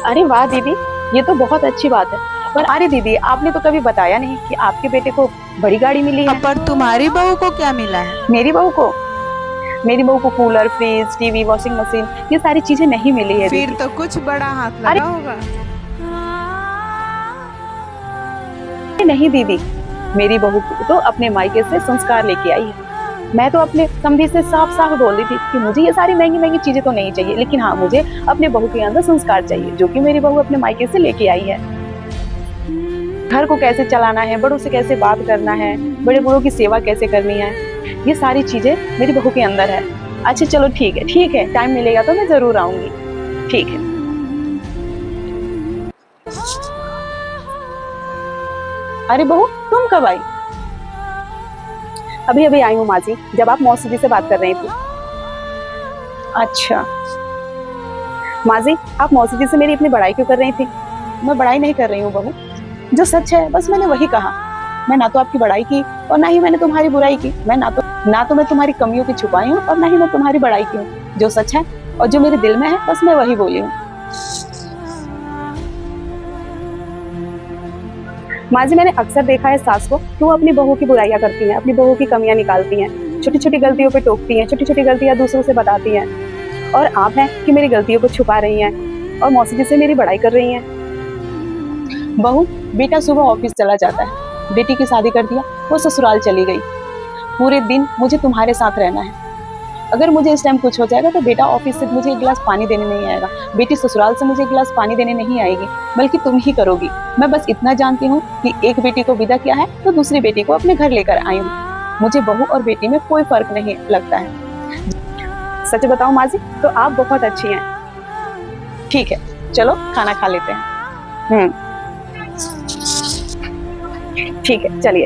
अरे वाह दीदी, ये तो बहुत अच्छी बात है। पर अरे दीदी, आपने तो कभी बताया नहीं कि आपके बेटे को बड़ी गाड़ी मिली है। पर तुम्हारी बहू को क्या मिला है? मेरी बहू को मेरी बहू को cooler, fridge, TV, washing machine, ये सारी चीजें नहीं मिली है फिर दीदी। तो कुछ बड़ा हाथ अरे लगा होगा। नहीं दीदी, मेरी बहू को तो अपने मायके से संस्कार लेके आई है। मैं तो अपने समधी से साफ साफ बोल रही थी कि मुझे ये सारी महंगी महंगी चीजें तो नहीं चाहिए, लेकिन हाँ, मुझे अपने बहू के अंदर संस्कार चाहिए, जो कि मेरी बहू अपने मायके से लेके आई है। घर को कैसे चलाना है, बड़ों से कैसे बात करना है, बड़े बूढ़ों की सेवा कैसे करनी है, ये सारी चीजें मेरी बहू के अंदर है। अच्छा चलो ठीक है, ठीक है, टाइम मिलेगा तो मैं जरूर आऊंगी। ठीक है। अरे बहू, तुम कब आई? अभी अभी आई हूँ माँ जी, जब आप मौसी जी से बात कर रही थी। अच्छा माँ जी, आप मौसी जी से मेरी इतनी बड़ाई क्यों कर रही थी? मैं बड़ाई नहीं कर रही हूँ बहू, जो सच है बस मैंने वही कहा। मैं ना तो आपकी बड़ाई की और ना ही मैंने तुम्हारी बुराई की। मैं ना तो मैं तुम्हारी कमियों की छुपाई हूँ और ना ही मैं तुम्हारी बड़ाई की हूँ। जो सच है और जो मेरे दिल में है बस मैं वही बोली हूँ। माँ जी, मैंने अक्सर देखा है सास को कि वो अपनी बहू की बुराइयां करती हैं, अपनी बहू की कमियां निकालती हैं, छोटी छोटी गलतियों पे टोकती हैं, छोटी छोटी गलतियां दूसरों से बताती हैं। और आप हैं कि मेरी गलतियों को छुपा रही हैं और मौसी जी से मेरी बड़ाई कर रही हैं। बहू, बेटा सुबह ऑफिस चला जाता है, बेटी की शादी कर दिया, वो ससुराल चली गई। पूरे दिन मुझे तुम्हारे साथ रहना है। अगर मुझे इस टाइम कुछ हो जाएगा तो बेटा ऑफिस से मुझे एक गिलास पानी देने नहीं आएगा, बेटी ससुराल से मुझे एक गिलास पानी देने नहीं आएगी, बल्कि तुम ही करोगी। मैं बस इतना जानती हूँ कि एक बेटी को विदा किया है तो दूसरी बेटी को अपने घर लेकर आई हूँ। मुझे बहू और बेटी में कोई फर्क नहीं लगता है। सच बताओ माँ जी, तो आप बहुत अच्छी हैं। ठीक है, चलो खाना खा लेते हैं। ठीक है, चलिए।